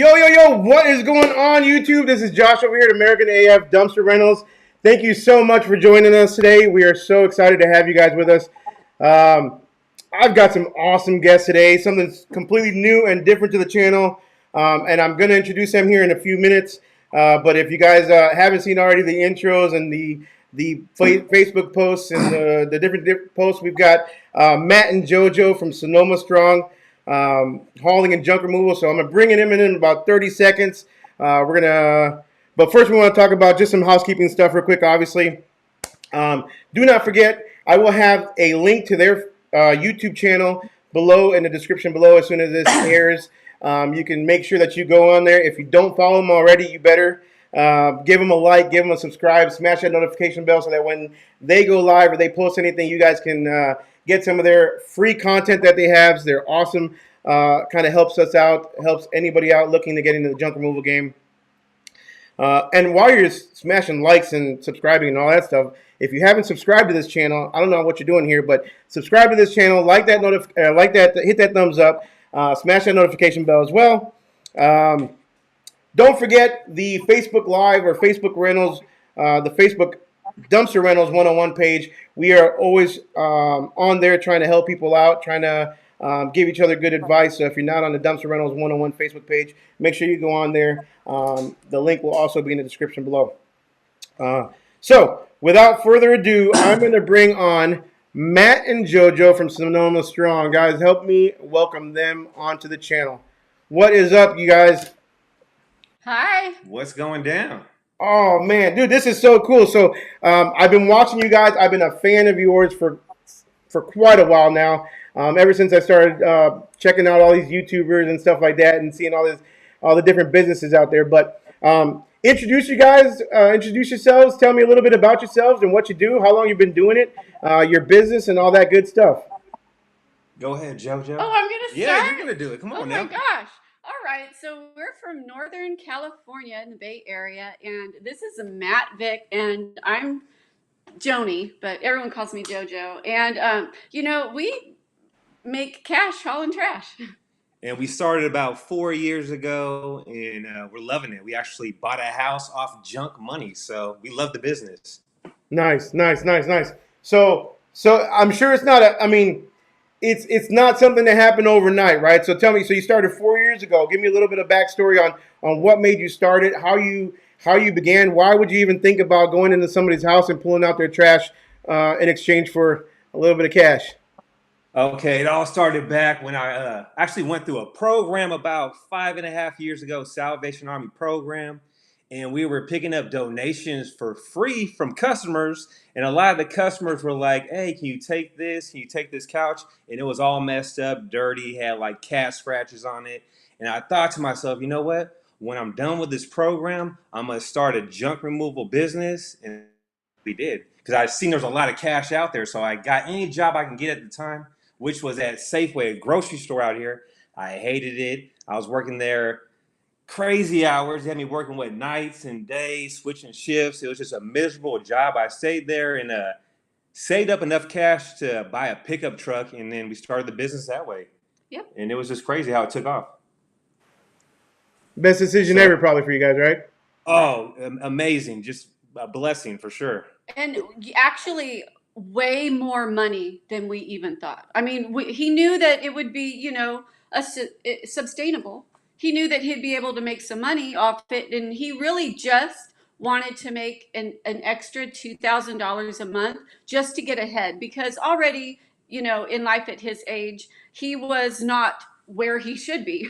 Yo, what is going on, YouTube? This is Josh over here at American AF Dumpster Rentals. Thank you so much for joining us today. We are so excited to have you guys with us. I've got some awesome guests today, something completely new and different to the channel, and I'm going to introduce them here in a few minutes. But if you guys haven't seen already the intros and the Facebook posts and the different posts, we've got Matt and JoJo from Sonoma Strong. Hauling and junk removal. So I'm gonna bring him in about 30 seconds. But first we want to talk about just some housekeeping stuff real quick. Obviously, do not forget I will have a link to their YouTube channel below in the description below as soon as this airs. You can make sure that you go on there. If you don't follow them already, you better give them a like, give them a subscribe, smash that notification bell so that when they go live or they post anything, you guys can get some of their free content that they have. They're awesome. Kind of helps us out, helps anybody out looking to get into the junk removal game. And while you're smashing likes and subscribing and all that stuff, if you haven't subscribed to this channel, I don't know what you're doing here, but subscribe to this channel, hit that thumbs up, smash that notification bell as well. Don't forget the Facebook Live or Facebook Rentals, the Facebook Dumpster Rentals 101 page. We are always on there trying to help people out, trying to give each other good advice. So if you're not on the Dumpster Rentals 101 Facebook page, make sure you go on there. The link will also be in the description below. So without further ado, I'm going to bring on Matt and JoJo from Sonoma Strong. Guys, help me welcome them onto the channel. What is up, you guys? Hi. What's going down? Oh, man. Dude, this is so cool. So I've been watching you guys. I've been a fan of yours for quite a while now. Ever since I started checking out all these YouTubers and stuff like that and seeing all the different businesses out there. But introduce yourselves. Tell me a little bit about yourselves and what you do, how long you've been doing it, your business and all that good stuff. Go ahead, JoJo. Oh, I'm going to start? Yeah, you're going to do it. Come on now. Oh, my gosh. All right, so we're from Northern California in the Bay Area, and this is Matt Vick, and I'm Joni, but everyone calls me JoJo. And, we make cash hauling trash. And we started about 4 years ago, and we're loving it. We actually bought a house off junk money, so we love the business. Nice. So I'm sure it's not it's not something that happened overnight, right? So tell me, so you started 4 years ago. Give me a little bit of backstory on what made you start it, how you began. Why would you even think about going into somebody's house and pulling out their trash in exchange for a little bit of cash? Okay, it all started back when I actually went through a program about 5.5 years ago, Salvation Army program. And we were picking up donations for free from customers. And a lot of the customers were like, hey, can you take this? Can you take this couch? And it was all messed up, dirty, had like cat scratches on it. And I thought to myself, you know what? When I'm done with this program, I'm going to start a junk removal business. And we did. Because I seen there's a lot of cash out there. So I got any job I can get at the time, which was at Safeway, a grocery store out here. I hated it. I was working there crazy hours. They had me working with nights and days, switching shifts. It was just a miserable job. I stayed there and saved up enough cash to buy a pickup truck, and then we started the business that way. Yep. And it was just crazy how it took off. Best decision ever probably for you guys, right? Oh, amazing. Just a blessing for sure. And actually way more money than we even thought. I mean, he knew that it would be, sustainable. He knew that he'd be able to make some money off it, and he really just wanted to make an extra $2,000 a month just to get ahead, because already, in life at his age, he was not where he should be.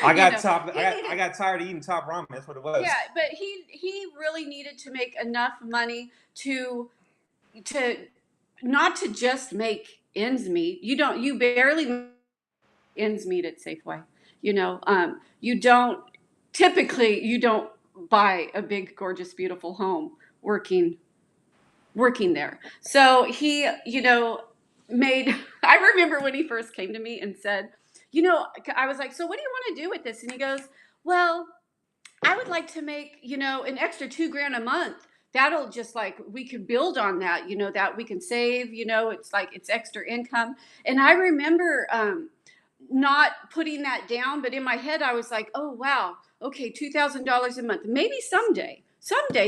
I got tired of eating top ramen. That's what it was. Yeah, but he really needed to make enough money to not to just make ends meet. You barely make ends meet at Safeway. You don't buy a big, gorgeous, beautiful home working there. So he, I remember when he first came to me and said, I was like, so what do you want to do with this? And he goes, well, I would like to make, an extra $2,000 a month. That'll just we could build on that, that we can save, it's extra income. And I remember, not putting that down, but in my head I was like, oh wow, okay, $2,000 a month. Maybe someday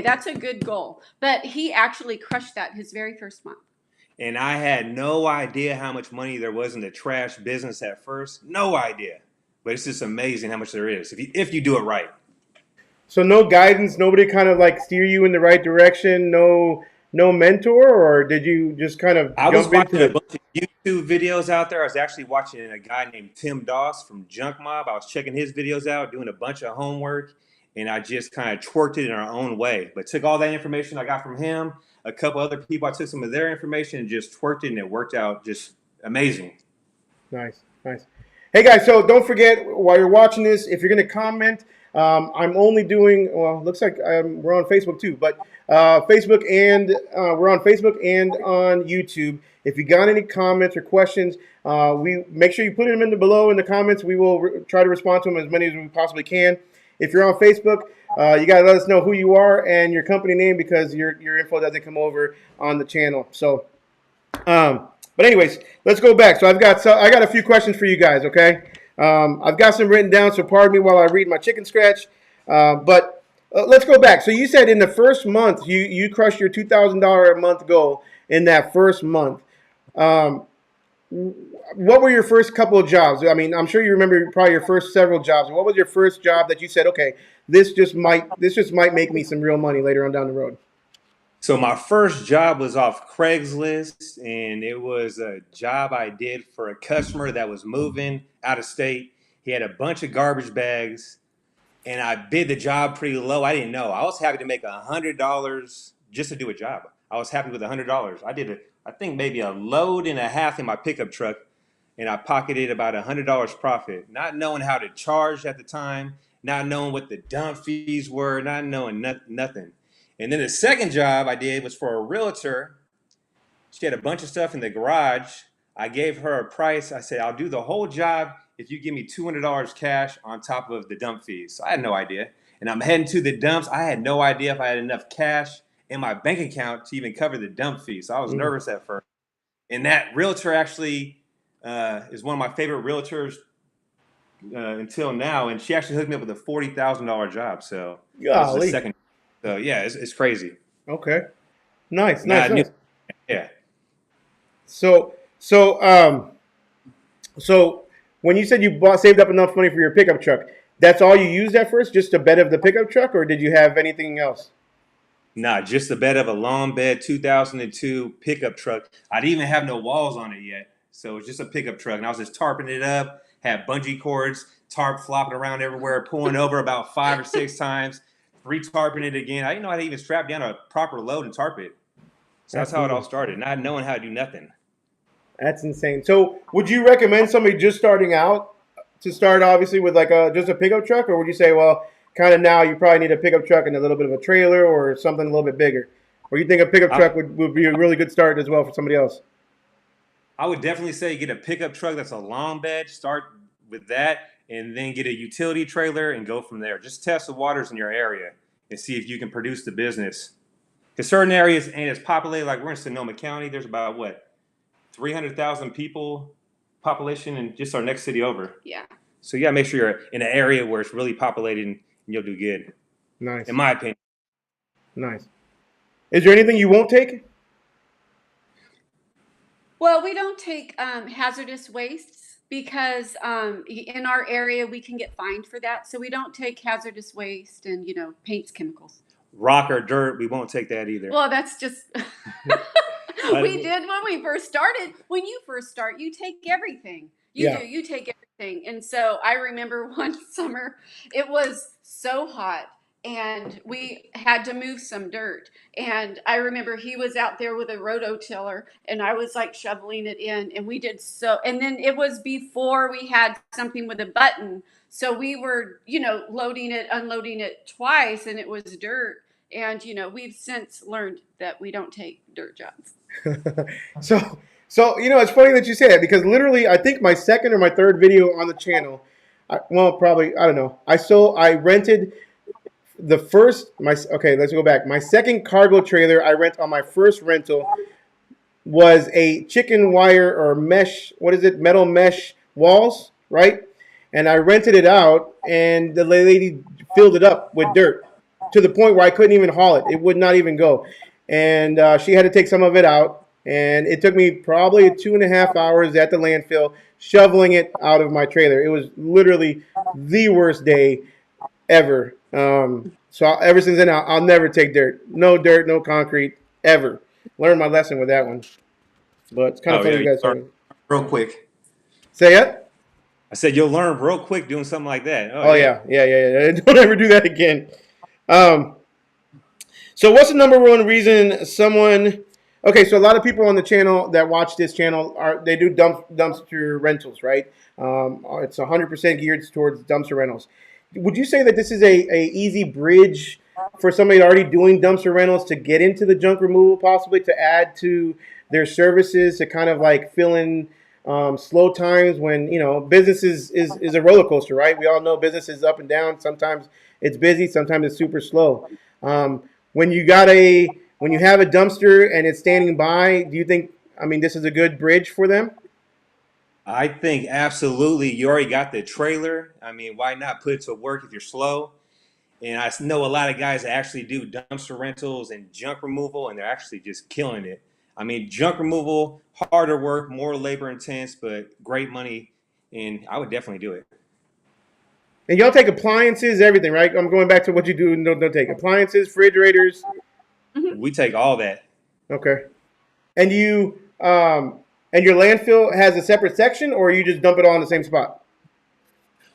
that's a good goal. But he actually crushed that his very first month. And I had no idea how much money there was in the trash business at first. No idea. But it's just amazing how much there is if you do it right. So no guidance, nobody kind of like steer you in the right direction, no mentor, or did you just kind of I was jump watching into a it? bunch of YouTube videos out there. I was actually watching a guy named Tim Doss from Junk Mob. I was checking his videos out, doing a bunch of homework, and I just kind of twerked it in our own way. But took all that information I got from him, a couple other people, I took some of their information and just twerked it, and it worked out just amazing. Nice, nice. Hey guys, so don't forget while you're watching this, if you're going to comment, I'm only doing. Well, looks like we're on Facebook too, but Facebook and we're on Facebook and on YouTube. If you got any comments or questions, we make sure you put them in below in the comments. We will try to respond to them as many as we possibly can. If you're on Facebook, you got to let us know who you are and your company name because your info doesn't come over on the channel. So. But anyways, let's go back. So I got a few questions for you guys. Okay, I've got some written down. So pardon me while I read my chicken scratch. But let's go back. So you said in the first month you crushed your $2,000 a month goal in that first month. What were your first couple of jobs? I mean, I'm sure you remember probably your first several jobs. What was your first job that you said, okay, this just might make me some real money later on down the road? So my first job was off Craigslist, and it was a job I did for a customer that was moving out of state. He had a bunch of garbage bags, and I bid the job pretty low. I didn't know. I was happy to make $100 just to do a job. I was happy with $100. I did I think maybe a load and a half in my pickup truck, and I pocketed about $100 profit, not knowing how to charge at the time, not knowing what the dump fees were, not knowing nothing. And then the second job I did was for a realtor. She had a bunch of stuff in the garage. I gave her a price. I said, I'll do the whole job if you give me $200 cash on top of the dump fees. So I had no idea. And I'm heading to the dumps. I had no idea if I had enough cash in my bank account to even cover the dump fees. So I was nervous at first. And that realtor actually is one of my favorite realtors until now. And she actually hooked me up with a $40,000 job. So that's the second. So yeah, it's crazy. Okay. Nice. Yeah. So when you said you saved up enough money for your pickup truck, that's all you used at first, just a bed of the pickup truck, or did you have anything else? Nah, just the bed of a long bed 2002 pickup truck. I didn't even have no walls on it yet. So it was just a pickup truck. And I was just tarping it up, had bungee cords, tarp flopping around everywhere, pulling over about 5 or 6 times. Retarping it again. I didn't know how to even strap down a proper load and tarp it. So that's how it all started, not knowing how to do nothing. That's insane. So would you recommend somebody just starting out to start obviously with like just a pickup truck, or would you say, well, kind of now you probably need a pickup truck and a little bit of a trailer or something a little bit bigger? Or you think a pickup truck would be a really good start as well for somebody else? I would definitely say get a pickup truck that's a long bed, start with that, and then get a utility trailer and go from there. Just test the waters in your area and see if you can produce the business. Because certain areas ain't as populated. Like we're in Sonoma County. There's about, 300,000 people population in just our next city over. Yeah. So you got to make sure you're in an area where it's really populated and you'll do good. Nice. In my opinion. Nice. Is there anything you won't take? Well, we don't take hazardous wastes because in our area we can get fined for that. So we don't take hazardous waste and, paints, chemicals. Rock or dirt, we won't take that either. Well, that's just we did when we first started. When you first start, you take everything. You take everything. And so I remember one summer, it was so hot and we had to move some dirt. And I remember he was out there with a rototiller and I was like shoveling it in, and we did so. And then it was before we had something with a button. So we were, loading it, unloading it twice, and it was dirt. And, we've since learned that we don't take dirt jobs. So, it's funny that you say that because literally I think my second or my third video on the channel, probably, I don't know. I rented let's go back. My second cargo trailer I rent on my first rental was a chicken wire or mesh, metal mesh walls, right? and I rented it out, and the lady filled it up with dirt to the point where I couldn't even haul it. It would not even go, and she had to take some of it out, and it took me probably 2.5 hours at the landfill shoveling it out of my trailer. It was literally the worst day ever. So ever since then, I'll never take dirt. No dirt, no concrete, ever. Learned my lesson with that one. But it's kind of Oh funny yeah, you you guys learn talking. real quick. Say it. I said you'll learn real quick doing something like that. Oh Oh yeah. yeah. Don't ever do that again. Um, so what's the number one reason someone? Okay, so a lot of people on the channel that watch this channel they do dumpster rentals, right? It's 100% geared towards dumpster rentals. Would you say that this is a easy bridge for somebody already doing dumpster rentals to get into the junk removal, possibly to add to their services to kind of like fill in slow times when business is a roller coaster, right? We all know business is up and down. Sometimes it's busy, sometimes it's super slow. Um, when you when you have a dumpster and it's standing by, do you think, I mean, this is a good bridge for them? I think absolutely. You already got the trailer. I mean, why not put it to work if you're slow? And I know a lot of guys that actually do dumpster rentals and junk removal, and they're actually just killing it. I mean, junk removal, harder work, more labor intense, but great money. And I would definitely do it. And y'all take appliances, everything, right? I'm going back to what you do. Don't take appliances, refrigerators. Mhm. We take all that. Okay. And and your landfill has a separate section, or you just dump it all in the same spot?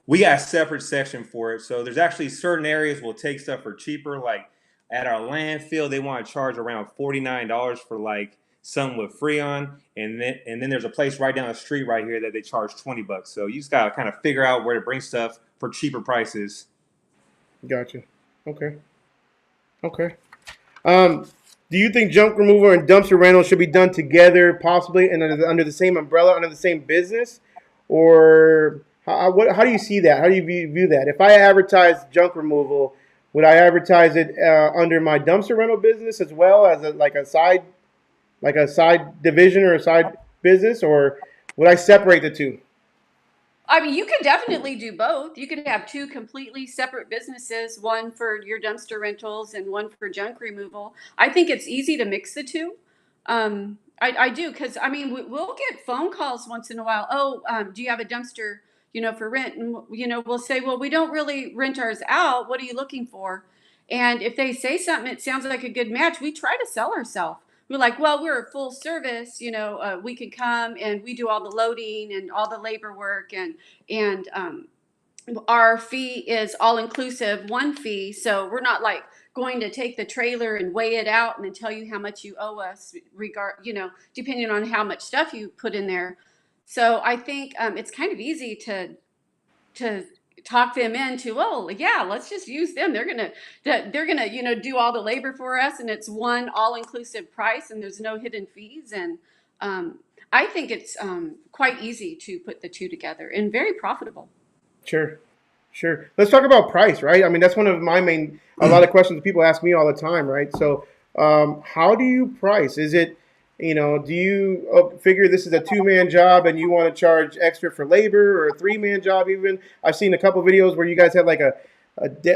We got a separate section for it. So there's actually certain areas we'll take stuff for cheaper. Like at our landfill, they want to charge around $49 for like some with Freon, and then there's a place right down the street right here that they charge $20. So you just gotta kind of figure out where to bring stuff for cheaper prices. Gotcha. Okay. Okay. Um, do you think junk removal and dumpster rental should be done together, possibly, and under the same umbrella, under the same business, or how do you see that? How do you view that? If I advertise junk removal, would I advertise it under my dumpster rental business as well as like a side division or a side business, or would I separate the two? I mean, you could definitely do both. You could have two completely separate businesses, one for your dumpster rentals and one for junk removal. I think it's easy to mix the two. I do, because I mean, we'll get phone calls once in a while. Oh, do you have a dumpster, for rent? And we'll say, well, we don't really rent ours out. What are you looking for? And if they say something, it sounds like a good match. We try to sell ourselves. We're like, well, we're a full service. We can come and we do all the loading and all the labor work, and our fee is all inclusive, one fee. So we're not like going to take the trailer and weigh it out and then tell you how much you owe us, depending on how much stuff you put in there. So I think it's kind of easy to talk them into, oh yeah, let's just use them. They're gonna do all the labor for us, and it's one all-inclusive price, and there's no hidden fees. And um, I think it's quite easy to put the two together and very profitable. Sure, sure. Let's talk about price, right? I mean, that's one of a lot of questions people ask me all the time, right? So, how do you price? Is it, do you figure this is a two-man job and you want to charge extra for labor, or a three-man job even? I've seen a couple videos where you guys had like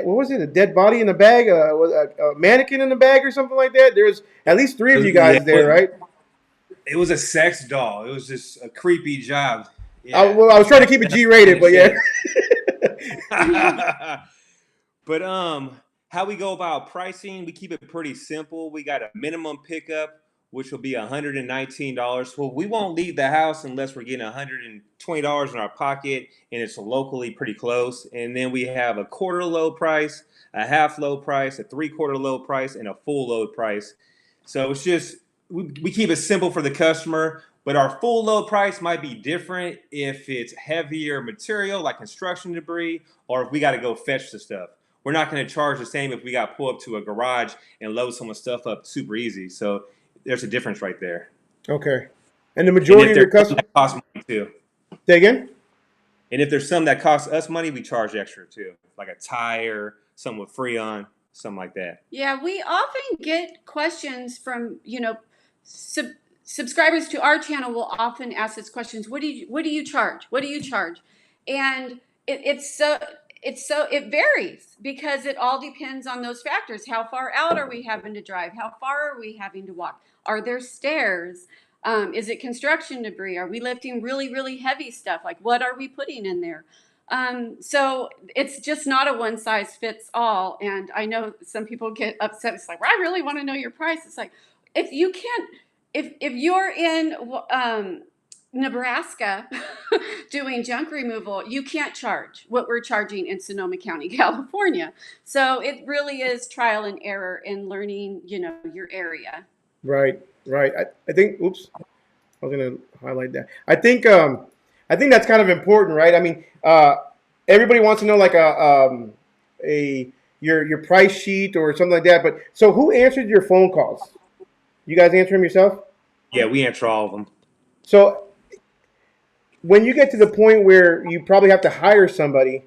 what was it, a dead body in the bag, a mannequin in the bag or something like that? There's at least three of you Yeah, guys there, right? it was a sex doll. It was just a creepy job. Yeah, Well, I was trying to keep it G-rated, but yeah. but how we go about pricing, we keep it pretty simple. We got a minimum pickup, which will be $119. Well, we won't leave the house unless we're getting $120 in our pocket and it's locally pretty close. And then we have a quarter load price, a half load price, a three-quarter load price, and a full load price. So it's just we keep it simple for the customer. But our full load price might be different if it's heavier material like construction debris, or if we got to go fetch the stuff. We're not going to charge the same if we got to pull up to a garage and load someone's stuff up super easy. So there's a difference right there. Okay. And the And majority if of your there's some customers, that cost money too. say again? And if there's some that cost us money, we charge extra too, like a tire, some with Freon, something like that. Yeah, we often get questions from, subscribers to our channel will often ask us questions. What do you charge? What do you charge? And it varies because it all depends on those factors. How far out are we having to drive? How far are we having to walk? Are there stairs? Is it construction debris? Are we lifting really, really heavy stuff? Like, what are we putting in there? So it's just not a one size fits all. And I know some people get upset. It's like, well, I really want to know your price. It's like, if you can't, if you're in Nebraska doing junk removal, you can't charge what we're charging in Sonoma County, California. So it really is trial and error in learning, your area. Right, right. I think. Oops, I was gonna highlight that. I think that's kind of important, right? I mean, everybody wants to know like a your price sheet or something like that. But so who answered your phone calls? You guys answer them yourself? Yeah, we answer all of them. So when you get to the point where you probably have to hire somebody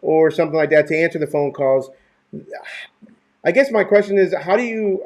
or something like that to answer the phone calls, I guess my question is, how do you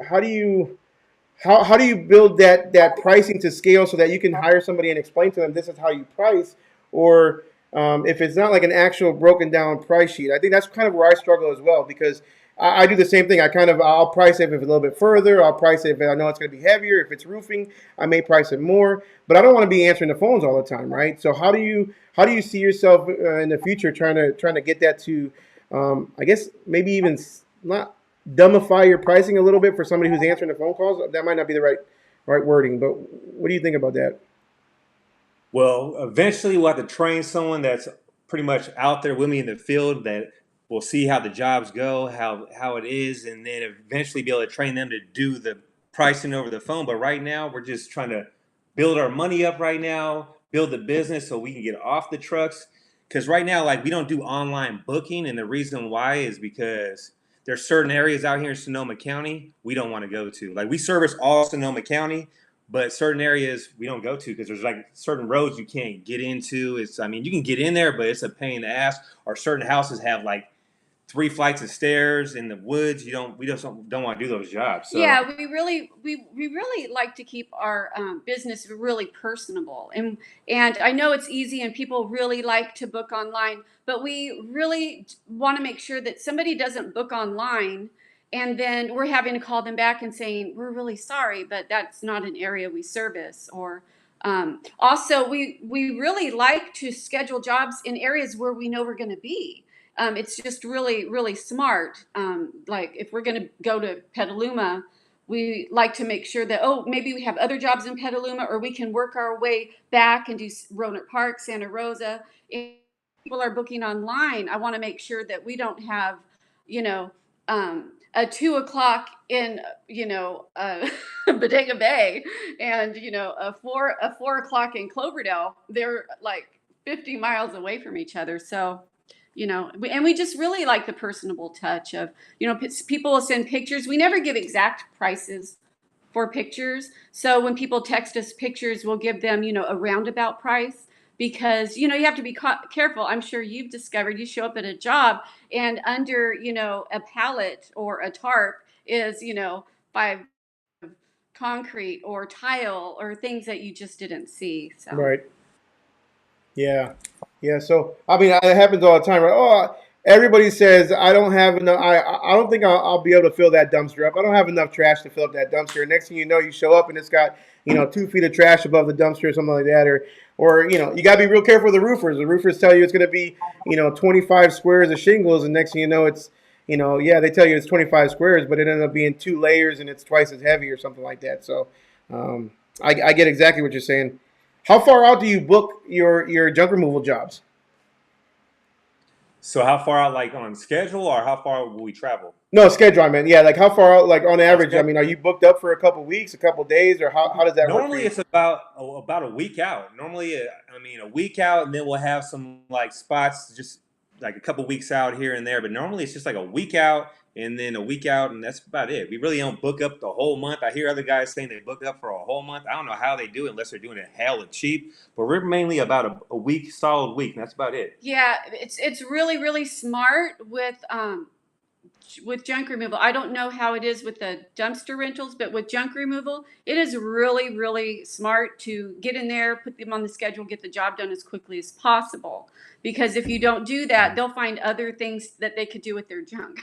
build that pricing to scale so that you can hire somebody and explain to them this is how you price, or if it's not like an actual broken down price sheet? I think that's kind of where I struggle as well, because I do the same thing. I'll price it if it's a little bit further. I'll price it if I know it's going to be heavier. If it's roofing, I may price it more. But I don't want to be answering the phones all the time, right? So how do you see yourself in the future trying to get that to, I guess maybe even not dumbify your pricing a little bit for somebody who's answering the phone calls? That might not be the right wording, but what do you think about that? Well, eventually we'll have to train someone that's pretty much out there with me in the field that will see how the jobs go, how it is, and then eventually be able to train them to do the pricing over the phone. But right now, we're just trying to build our money up right now, build the business so we can get off the trucks. Because right now, like, we don't do online booking, and the reason why is because there's certain areas out here in Sonoma County we don't want to go to. Like, we service all Sonoma County, but certain areas we don't go to because there's like certain roads you can't get into. I mean, you can get in there, but it's a pain in the ass. Or certain houses have like 3 flights of stairs in the woods. We just don't want to do those jobs. So Yeah, we really like to keep our business really personable, and I know it's easy, and people really like to book online, but we really want to make sure that somebody doesn't book online, and then we're having to call them back and saying we're really sorry, but that's not an area we service. Or also, we really like to schedule jobs in areas where we know we're going to be. It's just really, really smart. Like if we're going to go to Petaluma, we like to make sure that, oh, maybe we have other jobs in Petaluma, or we can work our way back and do Roanoke Park, Santa Rosa. If people are booking online, I want to make sure that we don't have, a 2 o'clock in, Bodega Bay, and a 4 o'clock in Cloverdale. They're like 50 miles away from each other. So and we just really like the personable touch of, people will send pictures. We never give exact prices for pictures. So when people text us pictures, we'll give them, a roundabout price, because, you have to be careful. I'm sure you've discovered, you show up at a job and under, a pallet or a tarp is, 5 concrete or tile or things that you just didn't see. So. Right. Yeah, yeah. So I mean, it happens all the time, right? Oh, everybody says I don't have enough. I don't think I'll be able to fill that dumpster up. I don't have enough trash to fill up that dumpster. Next thing you know, you show up and it's got 2 feet of trash above the dumpster or something like that, or you got to be real careful with the roofers. The roofers tell you it's going to be 25 squares of shingles, and next thing you know, it's yeah, they tell you it's 25 squares, but it ended up being 2 layers and it's twice as heavy or something like that. So I get exactly what you're saying. How far out do you book your junk removal jobs? so how far out, like on schedule, or how far will we travel? No, schedule, I mean. Yeah, like how far out, like on On average, I schedule. mean, are you booked up for a couple weeks, a couple days, or how does that work for Normally you? it's about a week out. Normally, I mean, a week out, and then we'll have some like spots just like a couple weeks out here and there. But normally it's just like a week out and then a week out, and that's about it. We really don't book up the whole month. I hear other guys saying they book up for a whole month. I don't know how they do it unless they're doing it hella cheap. But we're mainly about a week, solid week, and that's about it. Yeah, it's really, really smart with with junk removal. I don't know how it is with the dumpster rentals, but with junk removal, it is really, really smart to get in there, put them on the schedule, get the job done as quickly as possible. Because if you don't do that, they'll find other things that they could do with their junk.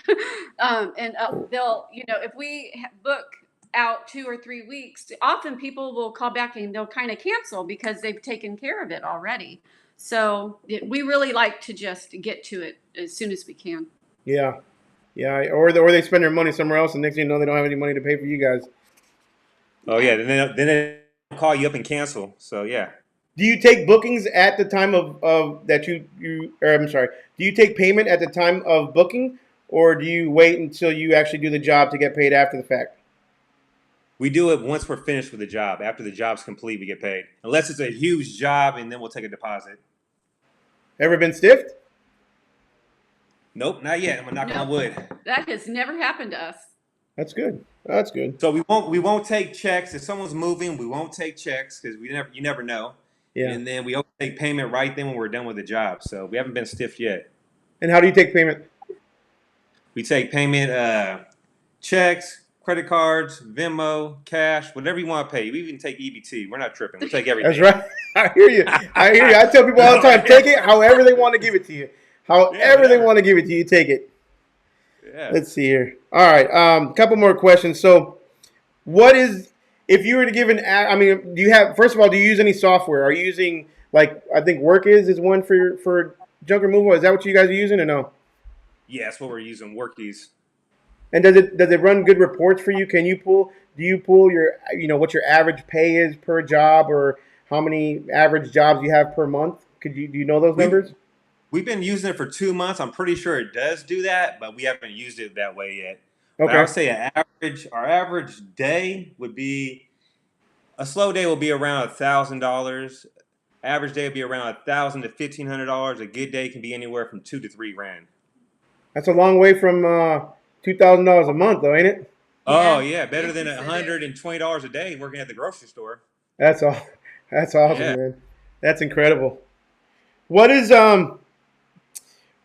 They'll, if we book out 2 or 3 weeks, often people will call back and they'll kind of cancel because they've taken care of it already. So we really like to just get to it as soon as we can. Yeah, yeah. Or they spend their money somewhere else, and next thing you know, they don't have any money to pay for you guys. Oh yeah, then they call you up and cancel. So yeah. Do you take bookings at the time of that or I'm sorry, do you take payment at the time of booking, or do you wait until you actually do the job to get paid after the fact? We do it once we're finished with the job. After the job's complete, we get paid. Unless it's a huge job, and then we'll take a deposit. Ever been stiffed? Nope, not yet. I'm gonna knock on wood. That has never happened to us. That's good. That's good. So we won't take checks if someone's moving. We won't take checks because you never know. Yeah. And then we always take payment right then when we're done with the job. So we haven't been stiffed yet. And how do you take payment? We take payment, checks, credit cards, Venmo, cash, whatever you want to pay. We even take EBT. We're not tripping. We take everything. That's right. I hear you. I tell people all the time, take it however they want to give it to you. However they want to give it to you, take it. Yeah. Let's see here. All right. Couple more questions. So, if you were to give first of all, do you use any software? Are you using, I think Work is one for junk removal? Is that what you guys are using or no? Yeah, that's what we're using, Workies. And does it run good reports for you? Do you pull your, what your average pay is per job, or how many average jobs you have per month? Do you know those numbers? We've been using it for 2 months. I'm pretty sure it does do that, but we haven't used it that way yet. Okay. But I would say our average day would be, a slow day will be around $1,000. Average day would be around $1,000 to $1,500. A good day can be anywhere from $2,000 to $3,000. That's a long way from $2,000 a month, though, ain't it? Oh yeah, better than $120 a day working at the grocery store. That's all. That's awesome, Yeah. man. That's incredible. What is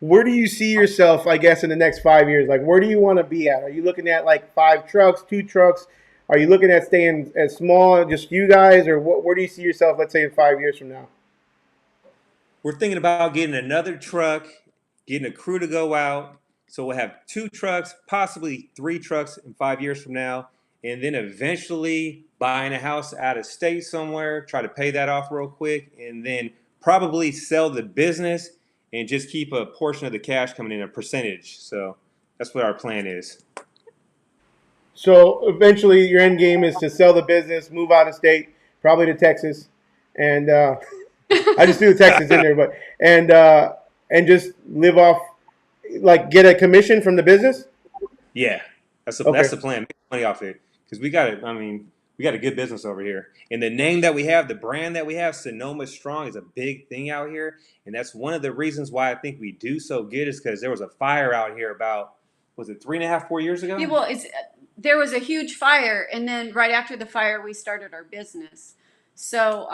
Where do you see yourself, I guess, in the next 5 years? Where do you want to be at? Are you looking at 5 trucks, 2 trucks? Are you looking at staying as small, just you guys, or where do you see yourself, let's say, in 5 years from now? We're thinking about getting another truck, getting a crew to go out. So we'll have 2 trucks, possibly 3 trucks in 5 years from now, and then eventually buying a house out of state somewhere, try to pay that off real quick, and then probably sell the business and just keep a portion of the cash coming in, a percentage. So that's what our plan is. So eventually your end game is to sell the business, move out of state, probably to Texas, and I just threw Texas in there, and just live off, get a commission from the business? Yeah, that's the plan. Make money off it, because we got a good business over here. And the name that we have, the brand that we have, Sonoma Strong, is a big thing out here. And that's one of the reasons why I think we do so good, is because there was a fire out here about, was it 3.5, 4 years ago? Yeah, well, there was a huge fire, and then right after the fire, we started our business. So,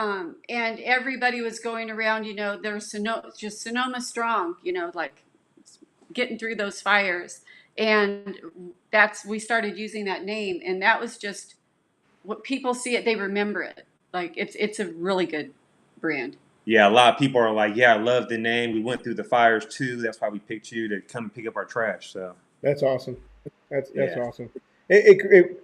and everybody was going around, there was just Sonoma Strong, getting through those fires. And we started using that name, and that was just, what people see it, they remember it. It's a really good brand. Yeah, a lot of people are like, yeah, I love the name. We went through the fires too. That's why we picked you to come pick up our trash. So that's awesome. That's awesome. It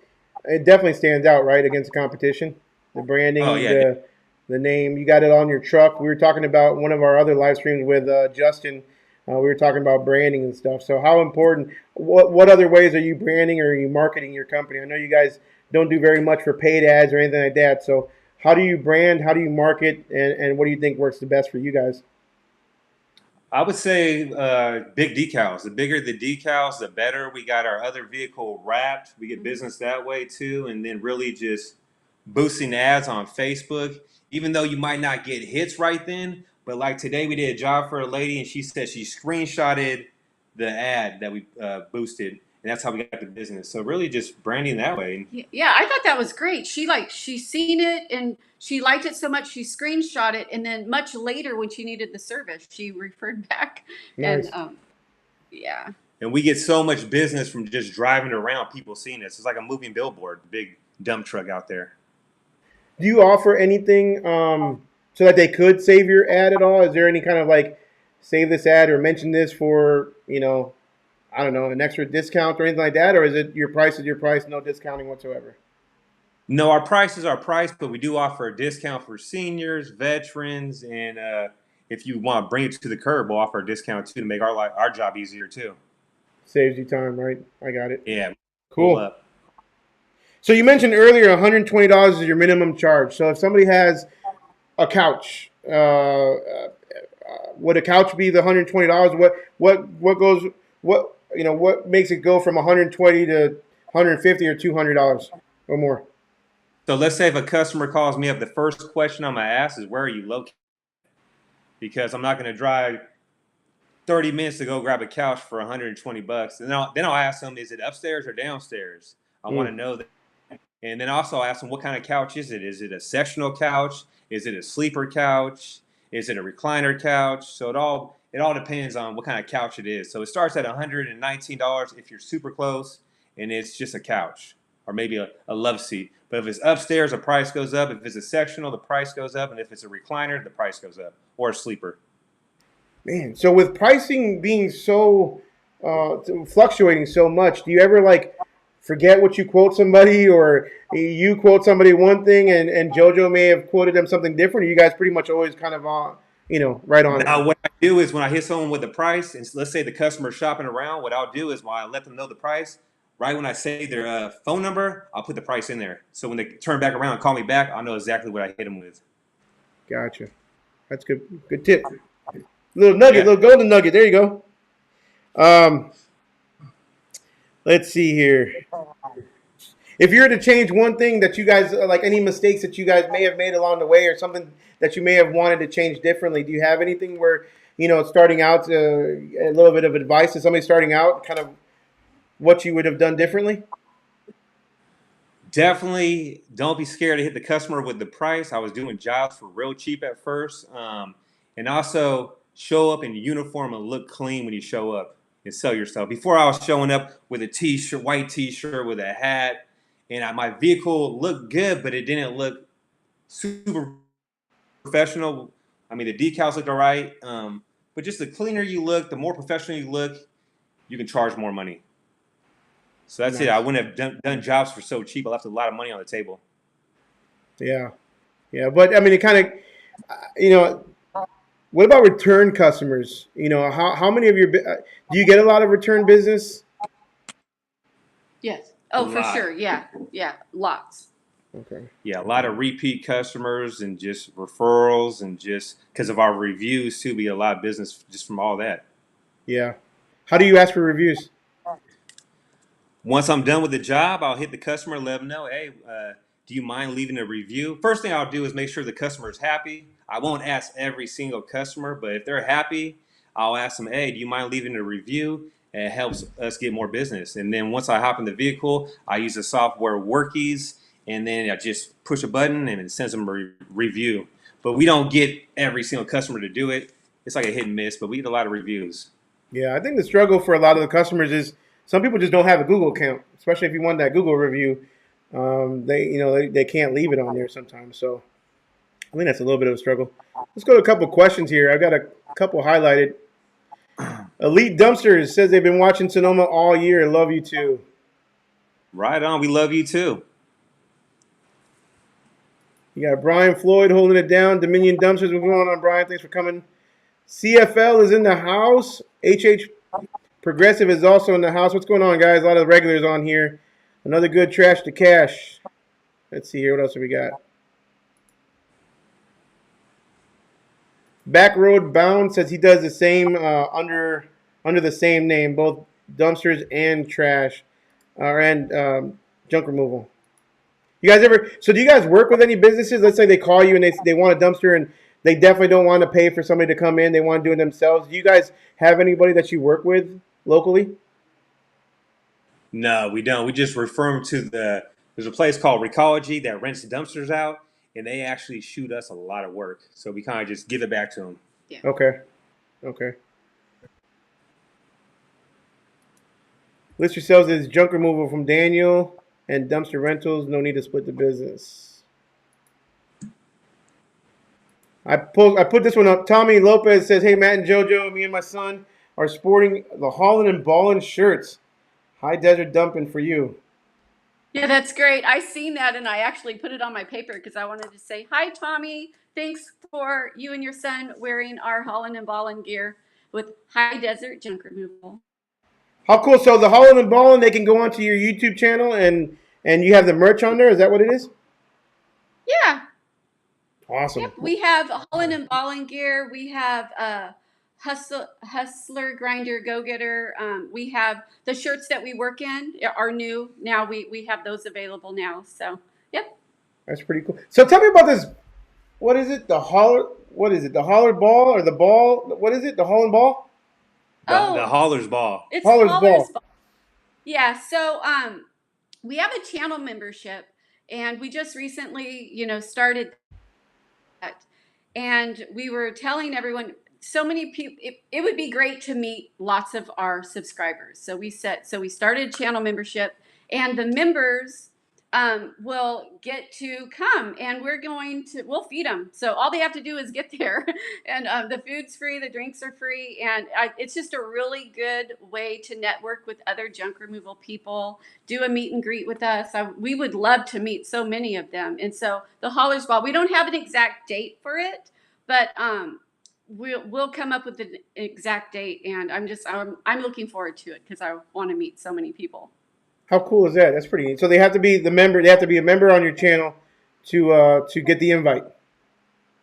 definitely stands out, right, against the competition. The branding, the name. You got it on your truck. We were talking about one of our other live streams with Justin. We were talking about branding and stuff. So how important? What other ways are you branding, or are you marketing your company? I know you guys don't do very much for paid ads or anything like that. So how do you brand? How do you market? And what do you think works the best for you guys? I would say big decals. The bigger the decals, the better. We got our other vehicle wrapped. We get business that way too. And then really just boosting ads on Facebook, even though you might not get hits right then. But like today, we did a job for a lady, and she said she screenshotted the ad that we boosted. And that's how we got the business. So really just branding that way. Yeah, I thought that was great. She seen it and she liked it so much she screenshot it, and then much later when she needed the service, she referred back. Nice. And yeah. And we get so much business from just driving around, people seeing us. It's like a moving billboard, big dump truck out there. Do you offer anything so that they could save your ad at all? Is there any kind of like save this ad or mention this for, I don't know, an extra discount or anything like that? Or is it your price is your price, no discounting whatsoever? No, our price is our price, but we do offer a discount for seniors, veterans, and if you want to bring it to the curb, we'll offer a discount too to make our job easier too. Saves you time, right? I got it. Yeah, pull Cool. up. So you mentioned earlier $120 is your minimum charge. So if somebody has a couch, would a couch be the $120? What goes what makes it go from 120 to 150 or $200 or more? So let's say if a customer calls me up, the first question I'm gonna ask is, where are you located? Because I'm not gonna drive 30 minutes to go grab a couch for 120 bucks. And then I'll ask them, is it upstairs or downstairs? I want to know that. And then also ask them, what kind of couch is it? Is it a sectional couch? Is it a sleeper couch? Is it a recliner couch? So it all depends on what kind of couch it is. So it starts at $119 if you're super close and it's just a couch or maybe a love seat. But if it's upstairs, the price goes up. If it's a sectional, the price goes up. And if it's a recliner, the price goes up, or a sleeper. Man, so with pricing being so fluctuating so much, do you ever like forget what you quote somebody, or you quote somebody one thing and JoJo may have quoted them something different? Or you guys pretty much always kind of right on it? Now, what I do is when I hit someone with the price, and let's say the customer's shopping around, what I'll do is while I let them know the price, right when I say their phone number, I'll put the price in there. So when they turn back around and call me back, I'll know exactly what I hit them with. Gotcha. That's good. Good tip. Little nugget, Yeah. little golden nugget. There you go. Let's see here. If you were to change one thing that you guys like, any mistakes that you guys may have made along the way, or something that you may have wanted to change differently, do you have anything where starting out, a little bit of advice to somebody starting out, kind of what you would have done differently? Definitely don't be scared to hit the customer with the price. I was doing jobs for real cheap at first. And also show up in uniform and look clean when you show up and sell yourself. Before I was showing up with a t-shirt, white t-shirt with a hat, and my vehicle looked good, but it didn't look super professional. I mean, the decals looked all right. But just the cleaner you look, the more professional you look, you can charge more money. So that's it. I Nice. wouldn't have done jobs for so cheap. I left a lot of money on the table. Yeah, yeah, but I mean, it kind of, you know, what about return customers? How many of do you get a lot of return business? Yes. A Oh, for lot. sure. Yeah. Yeah. Lots. Okay. Yeah, a lot of repeat customers and just referrals, and just because of our reviews too, we get a lot of business just from all that. Yeah. How do you ask for reviews? Once I'm done with the job, I'll hit the customer, let them know, hey, do you mind leaving a review? First thing I'll do is make sure the customer is happy. I won't ask every single customer, but if they're happy, I'll ask them, hey, do you mind leaving a review? It helps us get more business. And then once I hop in the vehicle, I use the software Workies, and then I just push a button and it sends them a review. But we don't get every single customer to do it. It's like a hit and miss, but we get a lot of reviews. Yeah, I think the struggle for a lot of the customers is some people just don't have a Google account, especially if you want that Google review. They can't leave it on there sometimes. So I think that's a little bit of a struggle. Let's go to a couple questions here. I've got a couple highlighted. Elite Dumpsters says they've been watching Sonoma all year. Love you too. Right on. We love you too. You got Brian Floyd holding it down. Dominion Dumpsters. What's going on, Brian? Thanks for coming. CFL is in the house. HH Progressive is also in the house. What's going on, guys? A lot of the regulars on here. Another good trash to cash. Let's see here. What else have we got? Backroad Bound says he does the same under the same name, both dumpsters and trash, and junk removal. You guys ever? So do you guys work with any businesses? Let's say they call you and they want a dumpster and they definitely don't want to pay for somebody to come in. They want to do it themselves. Do you guys have anybody that you work with locally? No, we don't. We just refer them to there's a place called Recology that rents the dumpsters out, and they actually shoot us a lot of work. So we kind of just give it back to them. Yeah. Okay. Okay. List your sales as junk removal from Daniel and dumpster rentals. No need to split the business. I put this one up. Tommy Lopez says, "Hey Matt and JoJo, me and my son are sporting the Holland and Ballin shirts. High desert dumping for you." Yeah, that's great. I seen that and I actually put it on my paper because I wanted to say, hi, Tommy. Thanks for you and your son wearing our Holland and Ballin gear with high desert junk removal. How cool! So the Holland and Ballin, they can go onto your YouTube channel and you have the merch on there. Is that what it is? Yeah. Awesome. Yep. We have Holland and Ballin gear. We have Hustler, Grinder, Go Getter. We have the shirts that we work in are new. Now we have those available now. So, yep. That's pretty cool. So tell me about this. What is it? The holler? What is it? The holler ball or the ball? What is it? The Holland ball? The hauler's ball. It's Holler's ball. ball. Yeah. So we have a channel membership, and we just recently, started that. And we were telling everyone, so many people, it would be great to meet lots of our subscribers. So we started channel membership, and the members will get to come, and we'll feed them. So all they have to do is get there, and the food's free, the drinks are free, and it's just a really good way to network with other junk removal people, do a meet and greet with us. We would love to meet so many of them. And so the Hollers Ball, we don't have an exact date for it, but we'll come up with an exact date, and I'm looking forward to it because I want to meet so many people. How cool is that? That's pretty neat. So they have to be the member. They have to be a member on your channel to get the invite.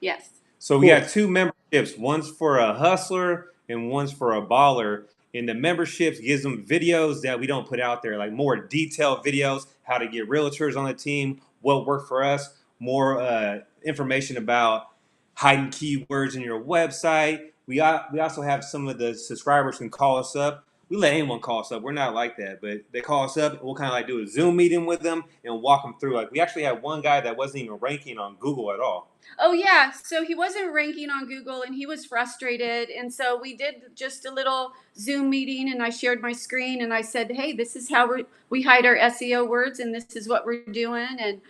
Yes. So we got two memberships. One's for a hustler and one's for a baller. And the memberships gives them videos that we don't put out there, like more detailed videos, how to get realtors on the team, what worked for us, more information about hiding keywords in your website. We also have some of the subscribers can call us up. We let anyone call us up. We're not like that, but they call us up. And we'll kind of like do a Zoom meeting with them and walk them through. Like we actually had one guy that wasn't even ranking on Google at all. Oh yeah, so he wasn't ranking on Google and he was frustrated, and so we did just a little Zoom meeting, and I shared my screen and I said, hey, this is how we hide our SEO words, and this is what we're doing. And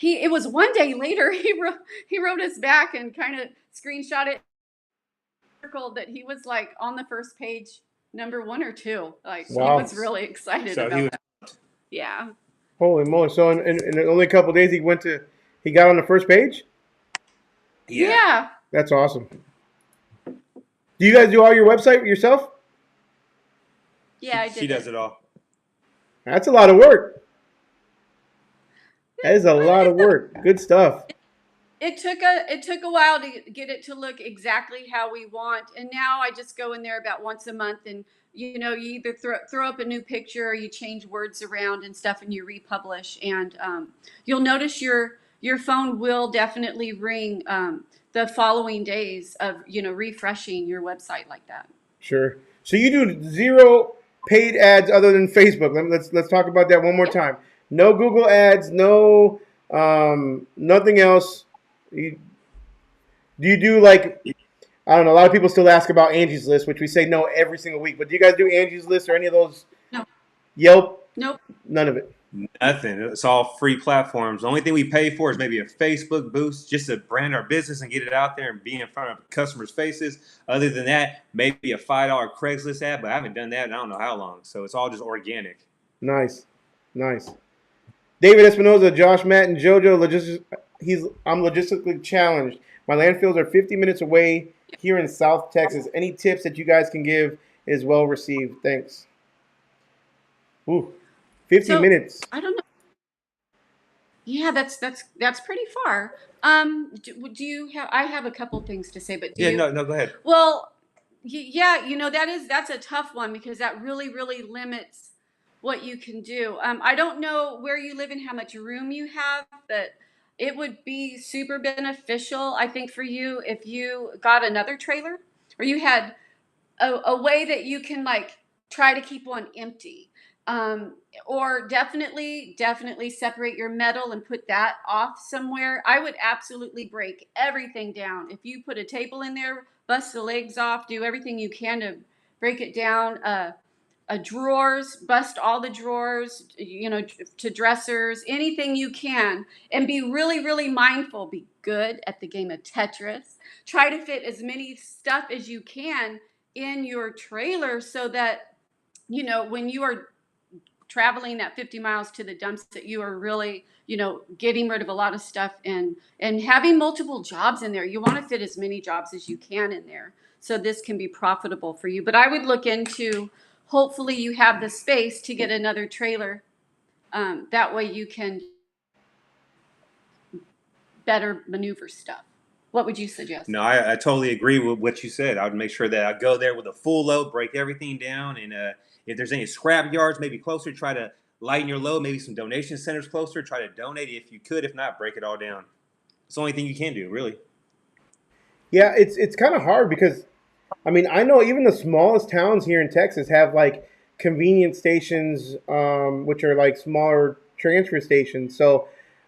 it was one day later he wrote us back and kind of screenshot it that he was like on the first page, number 1 or 2. Like Wow. He was really excited about that. Yeah. Holy moly! So in only a couple of days he got on the first page. Yeah. That's awesome. Do you guys do all your website yourself? Yeah, I did. She does it all. That's a lot of work. That is a lot of work. Good stuff. It took a while to get it to look exactly how we want, and now I just go in there about once a month, and you either throw up a new picture or you change words around and stuff, and you republish, and you'll notice your phone will definitely ring the following days of refreshing your website like that. Sure. So you do 0 paid ads other than Facebook. Let's talk about that one more time. No Google ads. No nothing else. Do you do like, I don't know, a lot of people still ask about Angie's List, which we say no every single week, but do you guys do Angie's List or any of those? No. Yelp? Nope. None of it. Nothing. It's all free platforms. The only thing we pay for is maybe a Facebook boost just to brand our business and get it out there and be in front of customers' faces. Other than that, maybe a $5 Craigslist ad, but I haven't done that in I don't know how long. So it's all just organic. Nice. David Espinoza, Josh, Matt, and JoJo, I'm logistically challenged. My landfills are 50 minutes away here in South Texas. Any tips that you guys can give is well received. Thanks. Ooh, 50 minutes. I don't know. Yeah, that's pretty far. Do you have? I have a couple things to say, but no, go ahead. Well, yeah, that's a tough one because that really limits what you can do. I don't know where you live and how much room you have, but it would be super beneficial, I think, for you if you got another trailer or you had a way that you can like try to keep one empty. Or definitely separate your metal and put that off somewhere. I would absolutely break everything down. If you put a table in there, bust the legs off, do everything you can to break it down. drawers, bust all the drawers, to dressers, anything you can, and be really, really mindful. Be good at the game of Tetris. Try to fit as many stuff as you can in your trailer so that, when you are traveling that 50 miles to the dumps, that you are really, getting rid of a lot of stuff and having multiple jobs in there. You want to fit as many jobs as you can in there so this can be profitable for you. But I would look into, hopefully you have the space to get another trailer. That way you can better maneuver stuff. What would you suggest? No, I totally agree with what you said. I would make sure that I go there with a full load, break everything down, and if there's any scrap yards, maybe closer, try to lighten your load. Maybe some donation centers closer, try to donate if you could. If not, break it all down. It's the only thing you can do, really. Yeah, it's kind of hard because, I mean, I know even the smallest towns here in Texas have like convenience stations, which are like smaller transfer stations. So,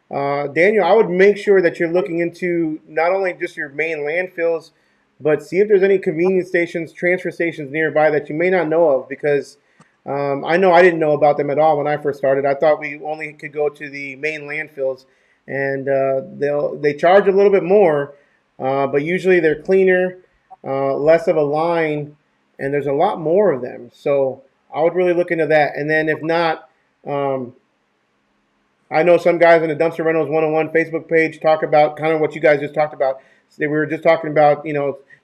Daniel, I would make sure that you're looking into not only just your main landfills, but see if there's any convenience stations, transfer stations nearby that you may not know of. Because I know I didn't know about them at all when I first started. I thought we only could go to the main landfills, and they charge a little bit more, but usually they're cleaner, less of a line, and there's a lot more of them. So I would really look into that. And then if not, I know some guys on the Dumpster Rentals 101 Facebook page talk about kind of what you guys just talked about. We were just talking about,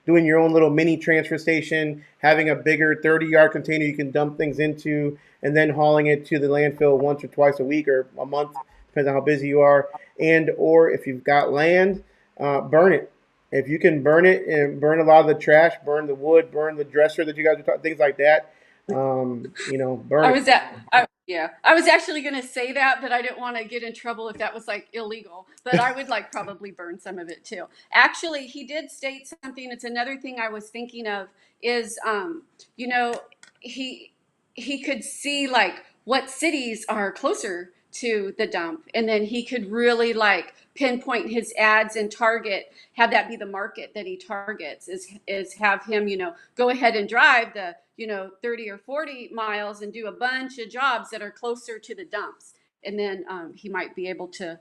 doing your own little mini transfer station, having a bigger 30-yard container you can dump things into, and then hauling it to the landfill once or twice a week or a month, depends on how busy you are. And or if you've got land, burn it. If you can burn it and burn a lot of the trash, burn the wood, burn the dresser that you guys are talking, things like that. Burn it. I was actually going to say that, but I didn't want to get in trouble if that was like illegal. But I would like probably burn some of it too. Actually, he did state something. It's another thing I was thinking of is, he could see like what cities are closer to the dump, and then he could really like pinpoint his ads and target, have that be the market that he targets, is have him, go ahead and drive the, 30 or 40 miles and do a bunch of jobs that are closer to the dumps. And then he might be able to,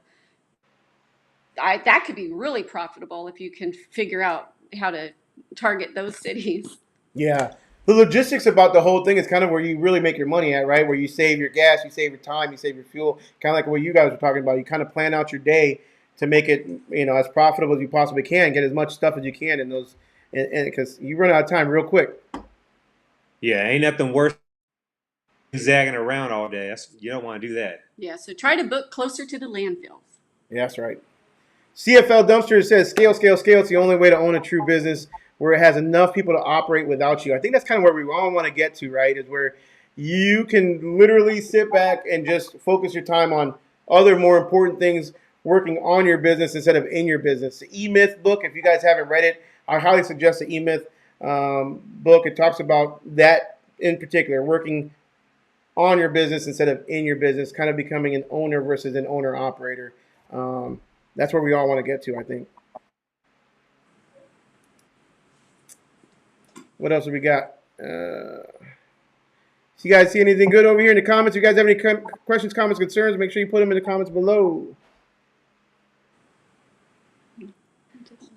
that could be really profitable if you can figure out how to target those cities. Yeah. The logistics about the whole thing is kind of where you really make your money at, right? Where you save your gas, you save your time, you save your fuel. Kind of like what you guys were talking about. You kind of plan out your day to make it, as profitable as you possibly can. Get as much stuff as you can in those, and because you run out of time real quick. Yeah, ain't nothing worse than zagging around all day. You don't want to do that. Yeah, so try to book closer to the landfills. Yeah, that's right. CFL Dumpster says, scale, scale, scale. It's the only way to own a true business, where it has enough people to operate without you. I think that's kind of where we all want to get to, right? Is where you can literally sit back and just focus your time on other more important things, working on your business instead of in your business. The E-Myth book, if you guys haven't read it, I highly suggest the E-Myth book. It talks about that in particular, working on your business instead of in your business, kind of becoming an owner versus an owner-operator. That's where we all want to get to, I think. What else have we got? So you guys see anything good over here in the comments? If you guys have any questions, comments, concerns, make sure you put them in the comments below.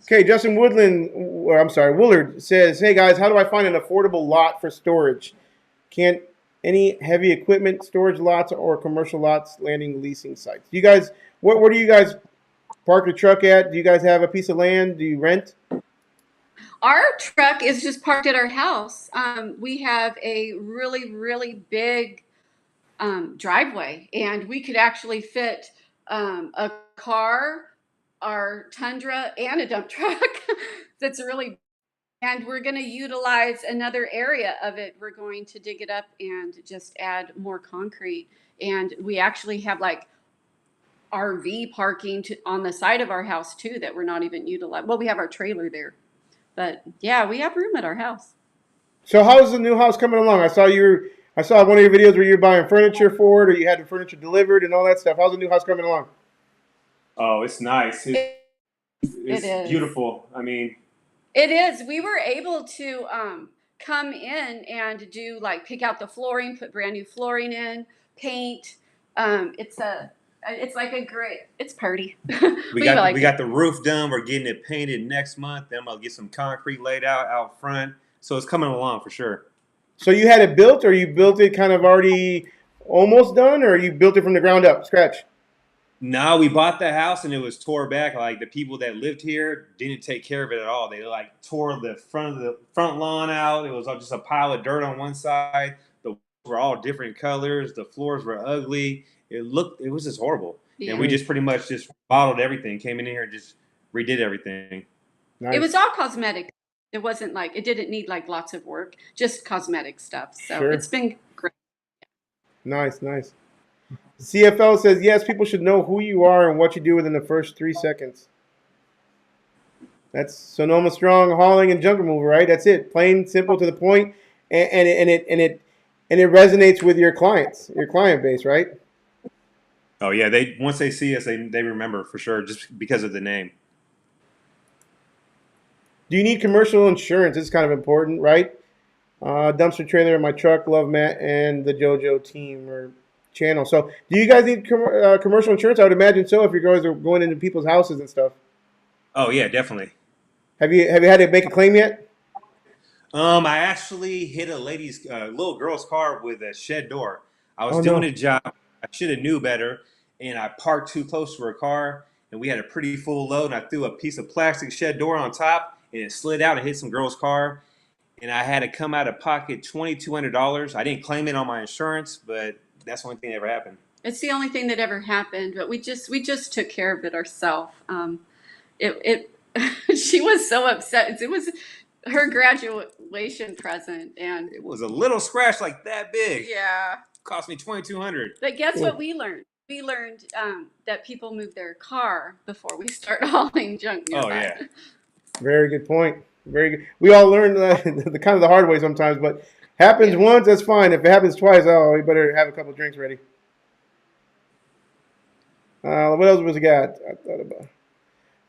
Okay, Justin Woolard says, hey guys, how do I find an affordable lot for storage? Can't any heavy equipment storage lots or commercial lots landing leasing sites? You guys, where do you guys park your truck at? Do you guys have a piece of land? Do you rent? Our truck is just parked at our house. We have a really, really big driveway, and we could actually fit a car, our Tundra, and a dump truck. That's really, and we're going to utilize another area of it. We're going to dig it up and just add more concrete. And we actually have like RV parking on the side of our house too that we're not even utilizing. Well, we have our trailer there. But yeah, we have room at our house. So how's the new house coming along? I saw one of your videos where you're buying furniture for it, or you had the furniture delivered and all that stuff. How's the new house coming along? Oh, it's nice. It is beautiful. I mean, it is. We were able to come in and do like pick out the flooring, put brand new flooring in, paint. It's like a great, it's party. We We got like we it. got the roof done. We're getting it painted next month. Then I'm gonna get some concrete laid out front. So it's coming along for sure. So you had it built, or you built it kind of already almost done, or you built it from the ground up, scratch? No, we bought the house and it was tore back. Like the people that lived here didn't take care of it at all. They like tore the front lawn out. It was all just a pile of dirt on one side. The walls were all different colors. The floors were ugly. It was just horrible. And Yeah. we just pretty much just bottled everything. Came in here and just redid everything. It was Nice. all cosmetic. It wasn't like, it didn't need like lots of work, just cosmetic stuff. So Sure. it's been great. Nice, nice. CFL says, yes, people should know who you are and what you do within the first 3 seconds. That's Sonoma Strong Hauling and Junk Removal, right? That's it. Plain, simple, to the point, and it resonates with your clients, your client base, right? Oh yeah, they once they see us, they remember for sure just because of the name. Do you need commercial insurance? It's kind of important, right? Dumpster trailer in my truck. Love Matt and the JoJo team or channel. So, do you guys need commercial insurance? I would imagine so if you guys are going into people's houses and stuff. Oh yeah, definitely. Have you had to make a claim yet? I actually hit a lady's little girl's car with a shed door. I was Oh doing no. a job. I should have knew better, and I parked too close to her car, and we had a pretty full load. And I threw a piece of plastic shed door on top, and it slid out and hit some girl's car. And I had to come out of pocket $2,200. I didn't claim it on my insurance, but that's the only thing that ever happened. It's the only thing that ever happened, but we just took care of it ourselves. It she was so upset. It was her graduation present, and It was a little scratch like that big. yeah. Cost me $2,200. But guess Oh, what we learned? We learned that people move their car before we start hauling junk Oh nearby. yeah. very good point. Very good. We all learn the kind of the hard way sometimes, but happens Yeah. once, that's fine. If it happens twice, oh, you better have a couple drinks ready. What else was we got? I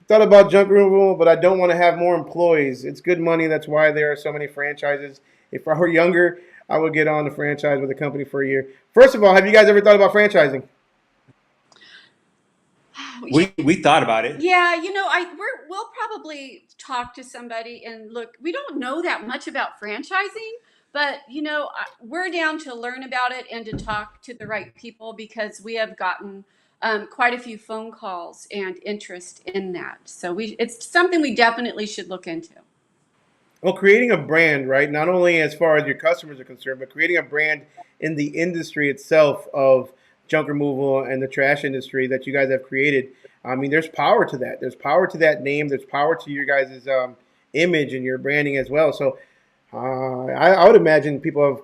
thought about junk removal, but I don't want to have more employees. It's good money. That's why there are so many franchises. If I were younger, I would get on the franchise with a company for a year. First of all, have you guys ever thought about franchising? We thought about it. Yeah, we'll probably talk to somebody and look. We don't know that much about franchising, but we're down to learn about it and to talk to the right people because we have gotten quite a few phone calls and interest in that. So it's something we definitely should look into. Well, creating a brand, right? Not only as far as your customers are concerned, but creating a brand in the industry itself of junk removal and the trash industry that you guys have created. I mean, there's power to that. There's power to that name. There's power to your guys' image and your branding as well. So, I would imagine people have,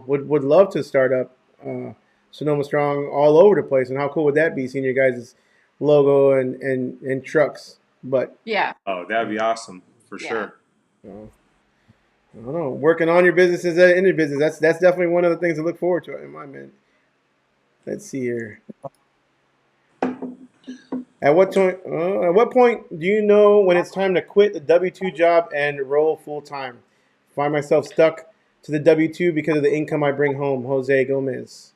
would love to start up Sonoma Strong all over the place. And how cool would that be, seeing your guys' logo and trucks? But Yeah, Oh, that'd be awesome for yeah. sure. I don't know. Working on your business is in your business. That's definitely one of the things to look forward to in my man. Let's see here. At what point do you know when it's time to quit the W-2 job and roll full time? Find myself stuck to the W-2 because of the income I bring home. Jose Gomez.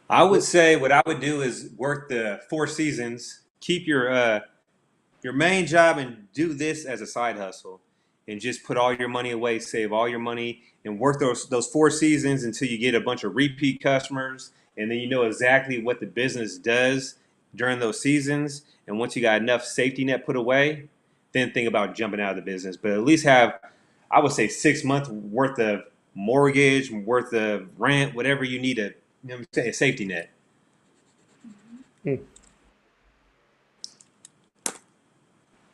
I would say what I would do is work the 4 seasons, keep your main job, and do this as a side hustle, and just put all your money away, save all your money, and work those 4 seasons until you get a bunch of repeat customers, and then you know exactly what the business does during those seasons. And once you got enough safety net put away, then think about jumping out of the business. But at least have, I would say, 6 months worth of mortgage, worth of rent, whatever you need to, say, a safety net. Hmm.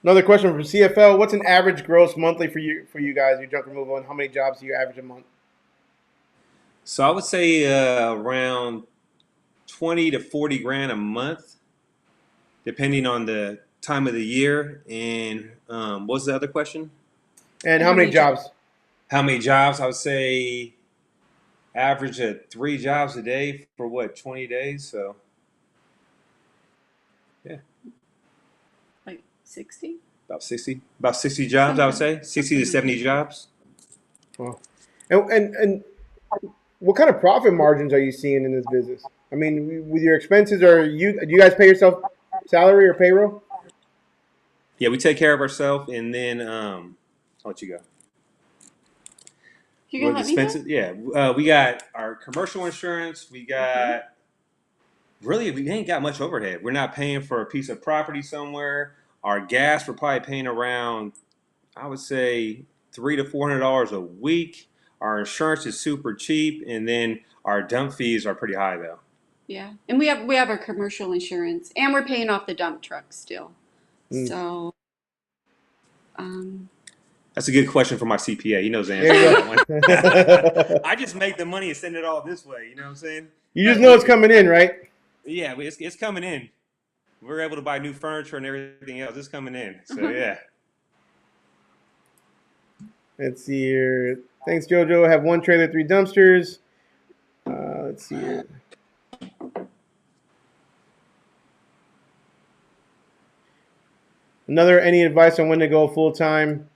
Another question from CFL. What's an average gross monthly for you guys, your junk removal, and how many jobs do you average a month? So I would say around 20 to 40 grand a month, depending on the time of the year. And what's the other question? And And how how many many jobs? jobs? How many jobs? I would say average of 3 jobs a day for what, 20 days? So yeah, Like 60? about 60 jobs, I would say, 60 to 70 jobs. Wow. And what kind of profit margins are you seeing in this business? I mean, with your expenses, do you guys pay yourself salary or payroll? Yeah, we take care of ourselves, and then I'll let you go. You With gonna let me go? expenses, yeah, we got our commercial insurance. We Mm-hmm. got really, we ain't got much overhead. We're not paying for a piece of property somewhere. Our gas, we're probably paying around, I would say, $300 to $400 a week. Our insurance is super cheap, and then our dump fees are pretty high though. Yeah, and we have our commercial insurance, and we're paying off the dump truck still. Mm. So, um, That's a good question for my CPA. He knows the answer There to you that one. go. I just make the money and send it all this way. You know what I'm saying? You just but know it's coming in, right? Yeah, it's coming in. We're able to buy new furniture and everything else. It's coming in. So yeah. Let's see here. Thanks, JoJo. I have one trailer, three dumpsters. Let's see here. Any advice on when to go full time?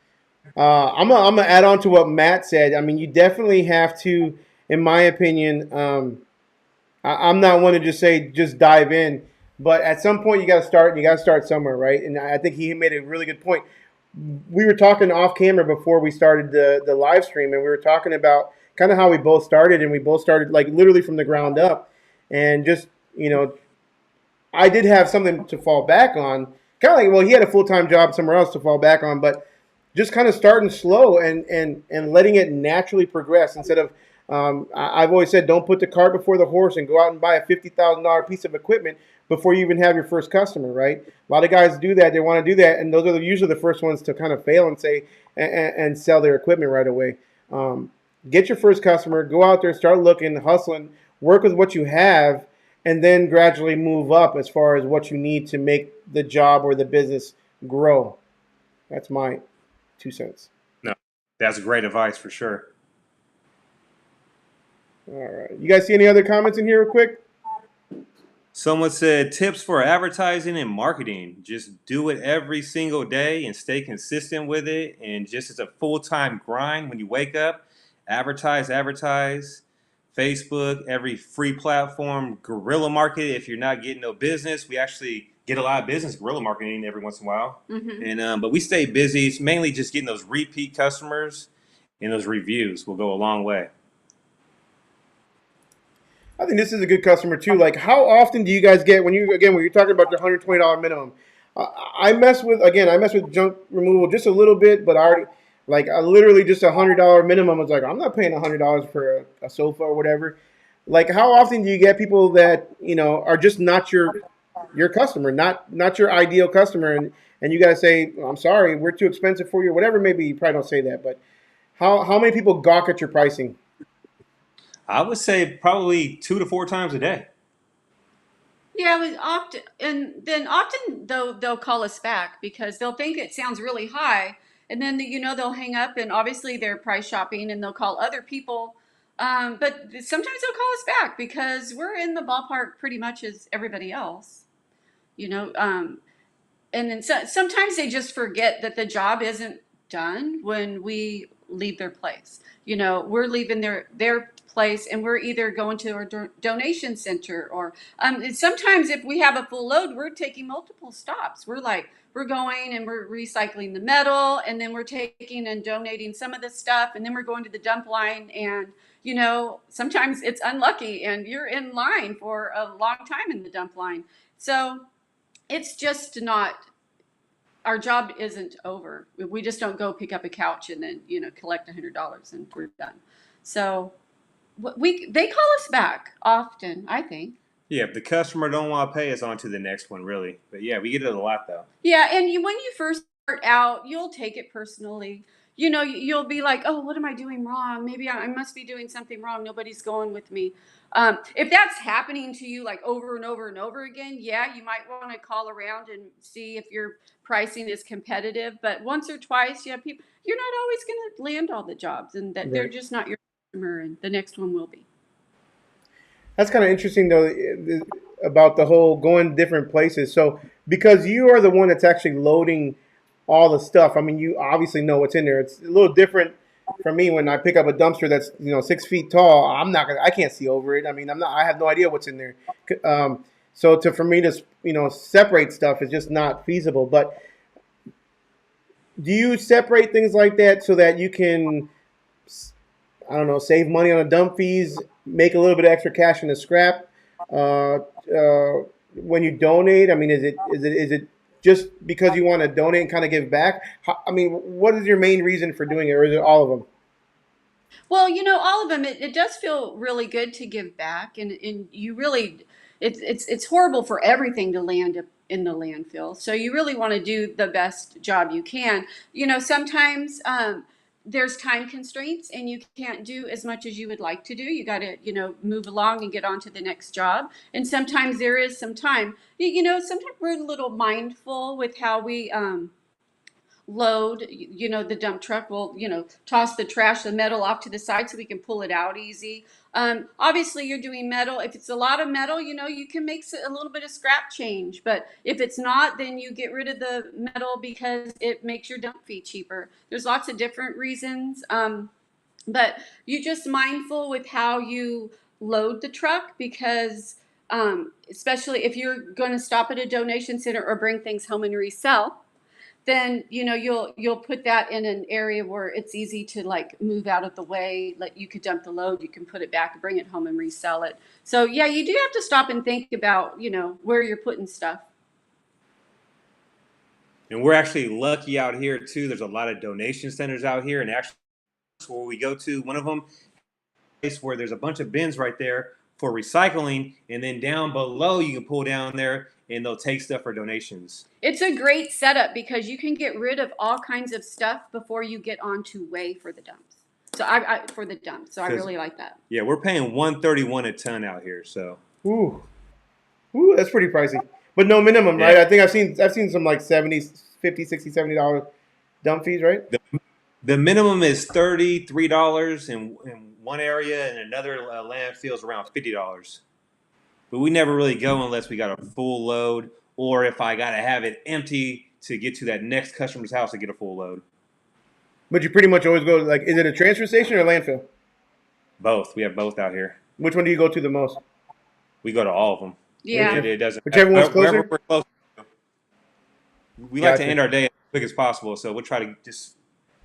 I'm gonna add on to what Matt said. I mean, you definitely have to, in my opinion. I'm not one to just say just dive in, but at some point you got to start. You got to start somewhere, right? And I think he made a really good point. We were talking off camera before we started the live stream, and we were talking about kind of how we both started, and we both started like literally from the ground up, and just I did have something to fall back on. Kind of like, well, he had a full time job somewhere else to fall back on, but just kind of starting slow and letting it naturally progress instead of. I've always said, don't put the cart before the horse and go out and buy a $50,000 piece of equipment before you even have your first customer, right? A lot of guys do that; they want to do that, and those are usually the first ones to kind of fail and say and sell their equipment right away. Get your first customer, go out there, start looking, hustling, work with what you have, and then gradually move up as far as what you need to make the job or the business grow. That's my 2 cents. No, that's great advice for sure. All right. You guys see any other comments in here real quick? Someone said tips for advertising and marketing. Just do it every single day and stay consistent with it. And just as a full-time grind when you wake up, advertise. Facebook, every free platform, guerrilla market. If you're not getting no business, we actually get a lot of business guerrilla marketing every once in a while. mm-hmm. And but we stay busy. It's mainly just getting those repeat customers and those reviews will go a long way. I think this is a good customer too. Like, how often do you guys get when you're talking about the $120 minimum? I mess with junk removal just a little bit, but I literally just $100 minimum. It's like I'm not paying $100 for a sofa or whatever. Like, how often do you get people that are just not your customer, not your ideal customer, and you gotta say, I'm sorry, we're too expensive for you, or whatever. Maybe you probably don't say that, but how many people gawk at your pricing? I would say probably 2 to 4 times a day. Yeah, it was often, and then often they'll call us back because they'll think it sounds really high, and then they'll hang up, and obviously they're price shopping, and they'll call other people. But sometimes they'll call us back because we're in the ballpark pretty much as everybody else, you know. And then sometimes they just forget that the job isn't done when we leave their place. We're leaving their place, and we're either going to our donation center, or and sometimes if we have a full load, we're taking multiple stops. We're going and we're recycling the metal, and then we're taking and donating some of the stuff, and then we're going to the dump line. And sometimes it's unlucky and you're in line for a long time in the dump line. So it's just not, our job isn't over. We just don't go pick up a couch and then collect $100 and we're done. So they call us back often, I think. Yeah, if the customer don't want to pay us on to the next one, really. But yeah, we get it a lot though. Yeah, and when you first start out, you'll take it personally. You'll be like, oh, what am I doing wrong? Maybe I must be doing something wrong. Nobody's going with me. If that's happening to you like over and over and over again, yeah, you might want to call around and see if your pricing is competitive. But once or twice, yeah, people, you're not always going to land all the jobs, and that they're Right. just not your customer, and the next one will be. That's kind of interesting though about the whole going different places. So because you are the one that's actually loading all the stuff. I mean, you obviously know what's in there. It's a little different for me when I pick up a dumpster that's 6 feet tall. I can't see over it. I mean, I have no idea what's in there. So for me to separate stuff is just not feasible. But do you separate things like that so that you can, I don't know, save money on the dump fees, make a little bit of extra cash in the scrap uh, when you donate? I mean, is it just because you want to donate and kind of give back? I mean, what is your main reason for doing it, or is it all of them? Well, all of them, it does feel really good to give back, and you really, it's horrible for everything to land up in the landfill. So you really want to do the best job you can. Sometimes there's time constraints, and you can't do as much as you would like to do. You got to, move along and get on to the next job. And sometimes there is some time. Sometimes we're a little mindful with how we load. The dump truck will toss the trash, the metal off to the side so we can pull it out easy. Obviously you're doing metal. If it's a lot of metal, you can make a little bit of scrap change, but if it's not, then you get rid of the metal because it makes your dump fee cheaper. There's lots of different reasons, but you just mindful with how you load the truck, because especially if you're going to stop at a donation center or bring things home and resell, then you'll put that in an area where it's easy to like move out of the way. Like, you could dump the load, you can put it back, bring it home and resell it. So yeah, you do have to stop and think about where you're putting stuff. And we're actually lucky out here too. There's a lot of donation centers out here, and actually where we go to, one of them, place where there's a bunch of bins right there for recycling, and then down below you can pull down there and they'll take stuff for donations. It's a great setup because you can get rid of all kinds of stuff before you get onto way for the dumps. So for the dump. So I really like that. Yeah, we're paying $131 a ton out here. So Ooh, that's pretty pricey. But no minimum, Yeah. right? I think I've seen some like 70, 50, 60, $70 dump fees, right? the minimum is $33 in one area, and another landfill is around $50. But we never really go unless we got a full load, or if I got to have it empty to get to that next customer's house to get a full load. But you pretty much always go, like, is it a transfer station or a landfill? Both. We have both out here. Which one do you go to the most? We go to all of them. Yeah. It doesn't. Whichever one's wherever closer? we're close. We like to Gotcha. end our day as quick as possible, so we'll try to just.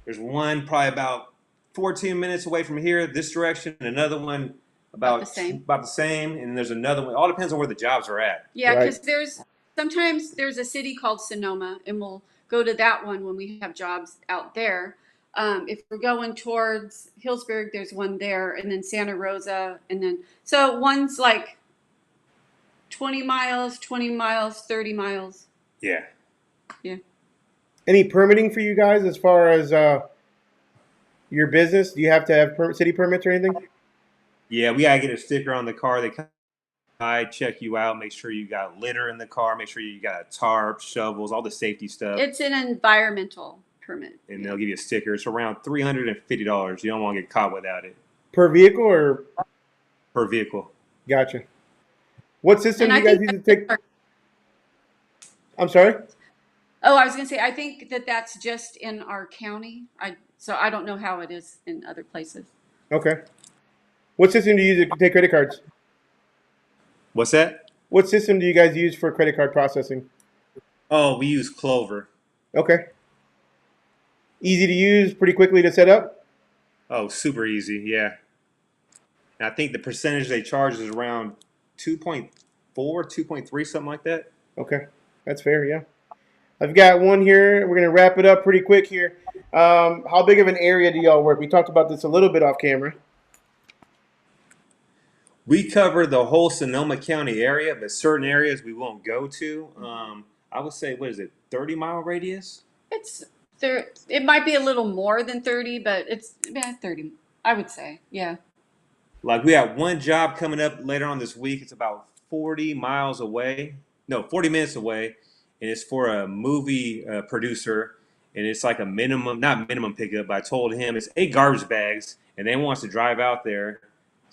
There's one probably about 14 minutes away from here, this direction, and another one about the same. and there's another one. It all depends on where the jobs are at. Yeah, Right. because sometimes there's a city called Sonoma, and we'll go to that one when we have jobs out there. If we're going towards Hillsburg, there's one there, and then Santa Rosa, and then so one's like 20 miles, 30 miles. Yeah. Yeah. Any permitting for you guys as far as your business? Do you have to have city permits or anything? Yeah, we gotta get a sticker on the car. They come by, check you out, make sure you got litter in the car, make sure you got a tarp, shovels, all the safety stuff, It's an environmental permit. and they'll give you a sticker. It's around $350. You don't want to get caught without it Per vehicle or? per vehicle. Gotcha. What system And do I you guys think use to take? I'm sorry? Oh, I was going to say, I think that's just in our county. So I don't know how it is in other places. Okay. What system do you use to take credit cards? What's that? What system do you guys use for credit card processing? Oh, we use Clover. Okay. Easy to use, pretty quickly to set up? Oh, super easy. Yeah. And I think the percentage they charge is around 2.4, 2.3, something like that. Okay. That's fair, yeah. I've got one here. We're going to wrap it up pretty quick here. How big of an area do y'all work? We talked about this a little bit off camera. We cover the whole Sonoma County area, but certain areas we won't go to. I would say, what is it, 30-mile radius? It's there. It might be a little more than 30, but it's 30, I would say. Yeah. Like, we have one job coming up later on this week. It's about 40 miles away. No, 40 minutes away. And it's for a movie producer. And it's like a minimum, not minimum pickup, but I told him it's 8 garbage bags. And they want us to drive out there.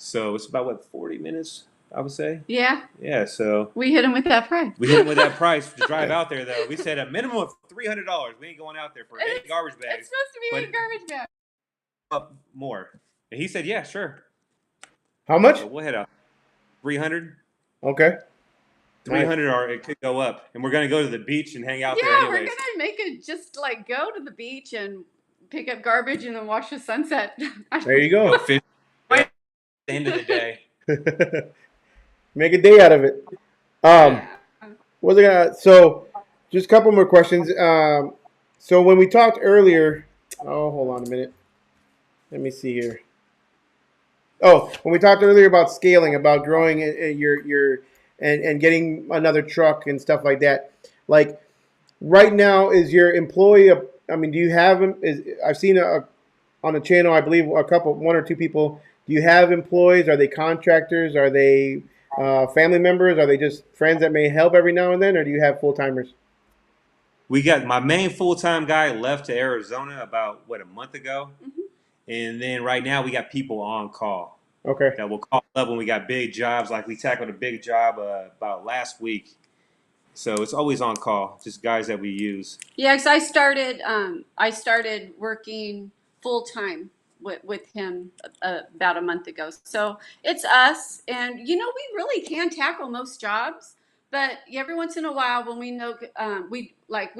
So it's about, what, 40 minutes? I would say. Yeah. Yeah, so we hit him with that price. we hit him with that price to drive out there, though. We said a minimum of $300. We ain't going out there for any garbage bags. It's supposed to be a garbage bag. Up more. And he said, yeah, sure. How much? So we'll head out. 300. Okay. 300 or it could go up. And we're going to go to the beach and hang out there Yeah, we're anyways. gonna make it just like go to the beach and pick up garbage and then watch the sunset. There you go. Go fish at the end of the day. Make a day out of it. What's it gonna? So, just a couple more questions. So when we talked earlier, hold on a minute. Let me see here. Oh, when we talked earlier about scaling, about growing your and getting another truck and stuff like that. Like right now, is your employee? I mean, do you have him? I've seen on the channel, I believe one or two people. Do you have employees? Are they contractors? Are they family members? Are they just friends that may help every now and then, or do you have full timers? We got my main full-time guy left to Arizona about a month ago. Mm-hmm. And then right now we got people on call. Okay. That will call up when we got big jobs. Like we tackled a big job about last week. So it's always on call, just guys that we use. Yeah, because I started working full time with him about a month ago. So it's us, and we really can tackle most jobs. But every once in a while, when we know we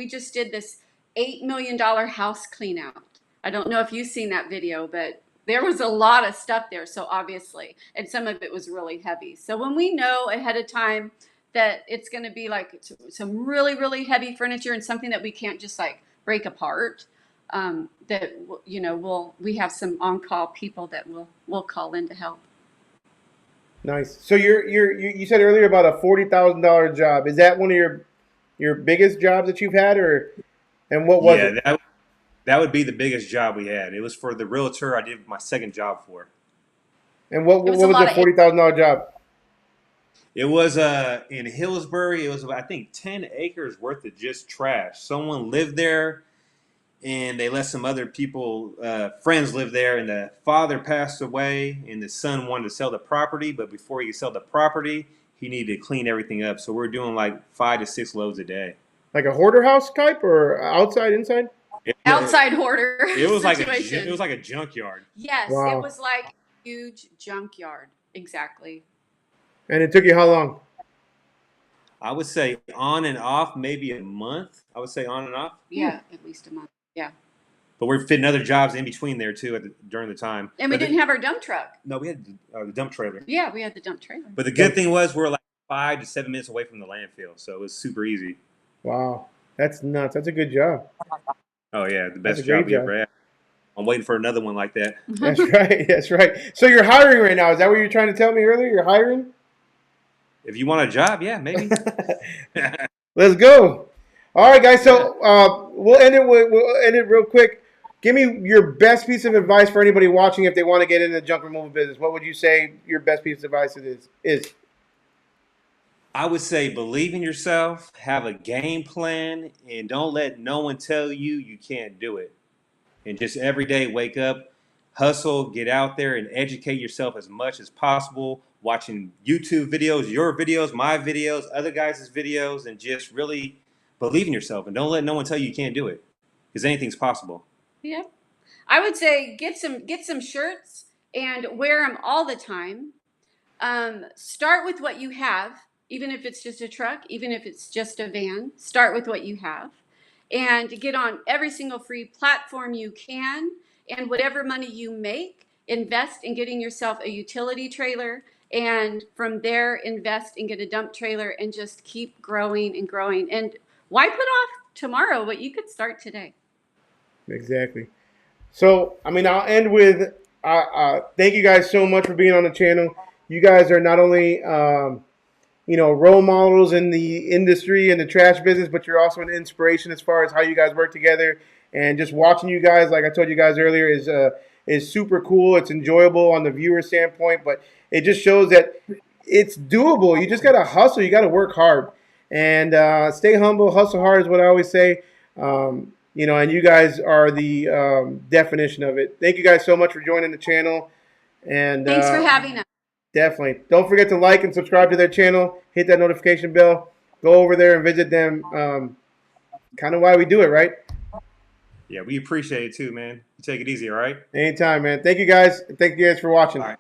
just did this $8 million house clean out. I don't know if you've seen that video, but there was a lot of stuff there. So obviously, and some of it was really heavy. So when we know ahead of time that it's going to be like some really, really heavy furniture and something that we can't just like break apart, that we have some on-call people that will call in to help. Nice. So you said earlier about a $40,000 job. Is that one of your biggest jobs that you've had, and what was it? Yeah, that would be the biggest job we had. It was for the realtor I did my second job for. And what was the $40,000 job? It was in Hillsbury. It was I think 10 acres worth of just trash. Someone lived there, and they let some other people, friends, live there. And the father passed away, and the son wanted to sell the property. But before he could sell the property, he needed to clean everything up. So we're doing like 5 to 6 loads a day. Like a hoarder house type, or outside, inside? Outside hoarder. It was situation. like a junkyard. Yes, wow. It was like a huge junkyard. Exactly. And it took you how long? I would say on and off, maybe a month. I would say on and off. Yeah, at least a month. Yeah. But we're fitting other jobs in between there too during the time. And we didn't have our dump truck. No, we had the dump trailer. Yeah, we had the dump trailer. But the good thing was we're like 5 to 7 minutes away from the landfill, so it was super easy. Wow, that's nuts. That's a good job. Oh yeah, the best job we ever had. I'm waiting for another one like that. That's right. That's right. So you're hiring right now. Is that what you're trying to tell me earlier? You're hiring? If you want a job, yeah, maybe. Let's go. All right, guys. So we'll end it real quick. Give me your best piece of advice for anybody watching if they want to get into the junk removal business. What would you say your best piece of advice is? I would say believe in yourself, have a game plan, and don't let no one tell you can't do it. And just every day wake up, hustle, get out there and educate yourself as much as possible, watching YouTube videos, your videos, my videos, other guys' videos, and just really believe in yourself and don't let no one tell you can't do it, because anything's possible. Yeah. I would say get some shirts and wear them all the time. Start with what you have, even if it's just a truck, even if it's just a van. Start with what you have and get on every single free platform you can. And whatever money you make, invest in getting yourself a utility trailer. And from there, invest and get a dump trailer and just keep growing and growing. And why put off tomorrow what you could start today? Exactly. So, I mean, I'll end with thank you guys so much for being on the channel. You guys are not only role models in the industry and the trash business, but you're also an inspiration as far as how you guys work together. And just watching you guys, like I told you guys earlier, is super cool. It's enjoyable on the viewer standpoint, but it just shows that it's doable. You just got to hustle. You got to work hard and stay humble. Hustle hard is what I always say. And you guys are the definition of it. Thank you guys so much for joining the channel. And thanks for having us. Definitely. Don't forget to like and subscribe to their channel. Hit that notification bell. Go over there and visit them. Kind of why we do it, right? Yeah, we appreciate it too, man. You take it easy, all right? Anytime, man. Thank you guys. Thank you guys for watching. All right.